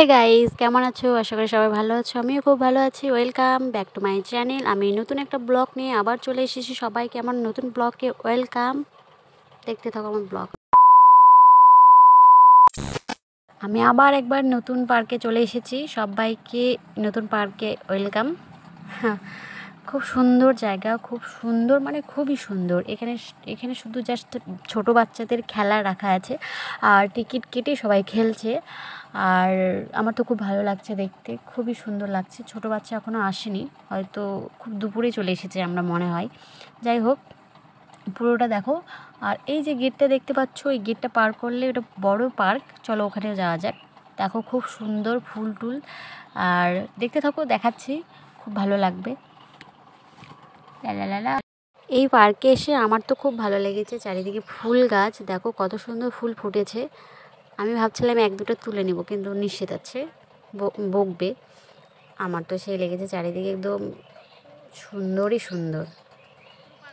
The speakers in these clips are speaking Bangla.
হে গাইস, কেমন আছো? আশা করি সবাই ভালো আছো। আমিও খুব ভালো আছি। Welcome back to my channel. আমি নতুন একটা ব্লগ নিয়ে আবার চলে এসেছি। সবাইকে আমার নতুন ব্লগে ওয়েলকাম। দেখতে থাকো আমার ব্লগ। আমি আবার একবার নতুন পার্কে চলে এসেছি। সবাইকে নতুন পার্কে ওয়েলকাম। খুব সুন্দর জায়গা, খুব সুন্দর, মানে খুবই সুন্দর। এখানে শুধু জাস্ট ছোট বাচ্চাদের খেলা রাখা আছে, আর টিকিট কেটে সবাই খেলছে। আর আমার তো খুব ভালো লাগছে দেখতে, খুবই সুন্দর লাগছে। ছোট বাচ্চা এখনও আসেনি, হয়তো খুব দুপুরে চলে এসেছে আমরা মনে হয়। যাই হোক, পুরোটা দেখো। আর এই যে গেটটা দেখতে পাচ্ছ, এই গেটটা পার করলে ওটা বড় পার্ক। চলো ওখানেও যাওয়া যাক। দেখো খুব সুন্দর ফুল টুল, আর দেখতে থাকো, দেখাচ্ছি, খুব ভালো লাগবে। লালা এই পার্কে এসে আমার তো খুব ভালো লেগেছে। চারিদিকে ফুল গাছ, দেখো কত সুন্দর ফুল ফুটেছে। আমি ভাবছিলাম এক দুটো তুলে নিব, কিন্তু নিষেধ আছে, বকবে। আমার তো সেই লেগেছে, চারিদিকে একদম সুন্দরই সুন্দর।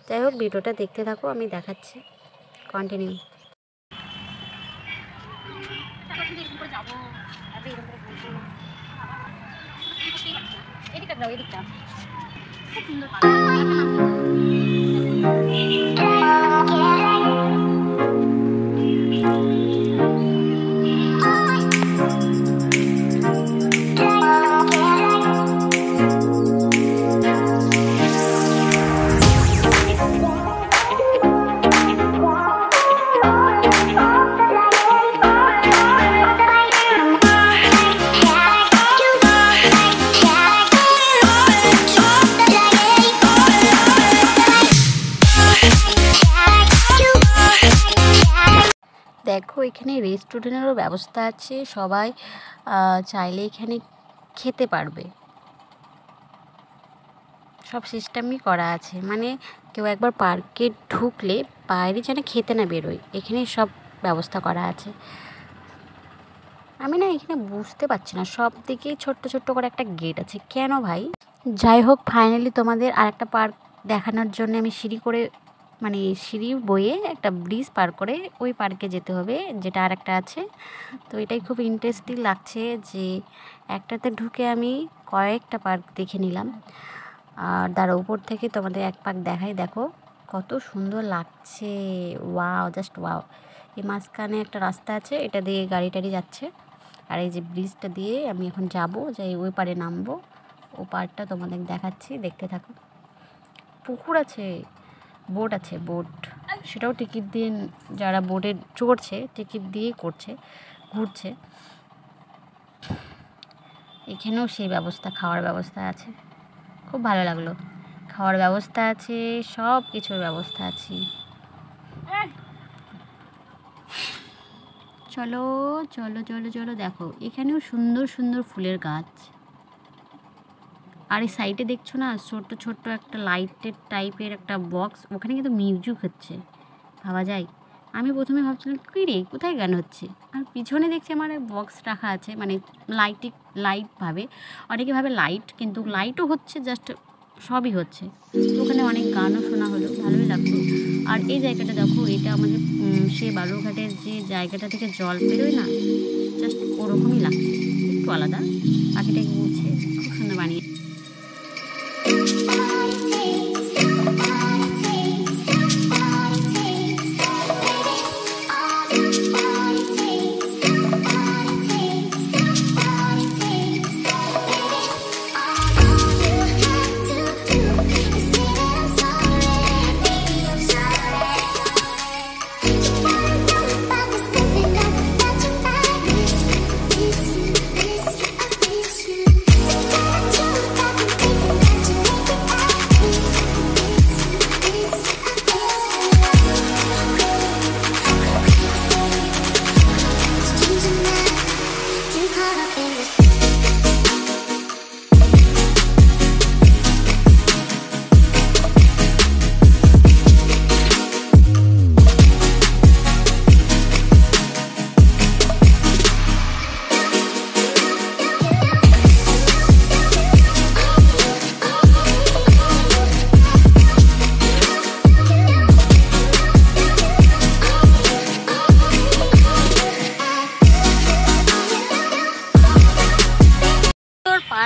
যাই হোক, ভিডিওটা দেখতে থাকো, আমি দেখাচ্ছি, কন্টিনিউ। এদিকটা দাও, এদিকটা খুব সুন্দর। দেখো এখানে রেস্টুরেন্টেরও ব্যবস্থা আছে, সবাই চাইলে এখানে খেতে পারবে। সব সিস্টেমই করা আছে, মানে কেউ একবার পার্কে ঢুকলে বাইরে যেন খেতে না বেরোয়, এখানে সব ব্যবস্থা করা আছে। আমি না এখানে বুঝতে পারছি না, সব দিকেই ছোট্ট ছোট্ট করে একটা গেট আছে কেন ভাই। যাই হোক, ফাইনালি তোমাদের আরেকটা পার্ক দেখানোর জন্য আমি সিঁড়ি বয়ে একটা ব্রিজ পার করে ওই পার্কে যেতে হবে, যেটা আরেকটা আছে। তো এটাই খুব ইন্টারেস্টিং লাগছে যে একটাতে ঢুকে আমি কয়েকটা পার্ক দেখে নিলাম। আর তার উপর থেকে তোমাদের এক পার্ক দেখাই, দেখো কত সুন্দর লাগছে। Wow, just wow. এই মাঝখানে একটা রাস্তা আছে, এটা দিয়ে গাড়ি টাড়ি যাচ্ছে। আর এই যে ব্রিজটা দিয়ে আমি এখন যাবো, যাই ওই পারে নামবো। ও পার্কটা তোমাদের দেখাচ্ছি, দেখতে থাকো। পুকুর আছে, বোট আছে, বোট, সেটাও টিকিট দিয়ে, যারা বোটে চড়ছে টিকিট দিয়েই করছে, ঘুরছে। এখানেও সেই ব্যবস্থা, খাওয়ার ব্যবস্থা আছে, খুব ভালো লাগলো। খাওয়ার ব্যবস্থা আছে, সব কিছুর ব্যবস্থা আছে। চলো চলো চলো চলো, দেখো এখানেও সুন্দর সুন্দর ফুলের গাছ। আর এই সাইডে দেখছো না, ছোট্ট ছোট্ট একটা লাইটের টাইপের একটা বক্স, ওখানে কিন্তু মিউজিক হচ্ছে, ভাবা যায়। আমি প্রথমে ভাবছিলাম কী রে, কোথায় গান হচ্ছে, আর পিছনে দেখছি আমার বক্স রাখা আছে, মানে লাইট ভাবে, অনেকে ভাবে লাইট, কিন্তু লাইটও হচ্ছে, জাস্ট সবই হচ্ছে। তো ওখানে অনেক গানও শোনা হলো, ভালোই লাগলো। আর এই জায়গাটা দেখো, এটা আমাদের সেই বালুরঘাটের যে জায়গাটা থেকে জল বেরোয় না, জাস্ট ওরকমই লাগছে, একটু আলাদা। পাখিটাকে বলছে, খুব সুন্দর বানিয়ে।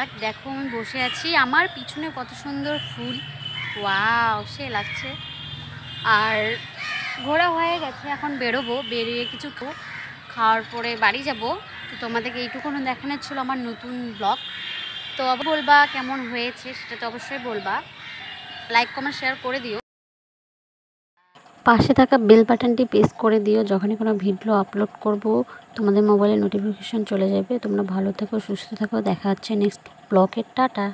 পার্ক। দেখো আমি বসে আছি, আমার পিছনে কত সুন্দর ফুল, ওয়াও সে লাগছে। আর ঘোরা হয়ে গেছে, এখন বেরোবো, বেরিয়ে কিছু খাওয়ার পরে বাড়ি যাব। তো তোমাদেরকে এইটুকুনো দেখানোর ছিল আমার নতুন ব্লগ। তো বলবা কেমন হয়েছে, সেটা তো অবশ্যই বলবা, লাইক কমেন্ট শেয়ার করে দিও। পাশে থাকা বেল বাটনটি প্রেস করে দিও, যখনই কোনো ভিডিও আপলোড করব তোমাদের মোবাইলে নোটিফিকেশন চলে যাবে। তোমরা ভালো থেকো, সুস্থ থেকো, দেখা হচ্ছে নেক্সট ব্লগে, টাটা।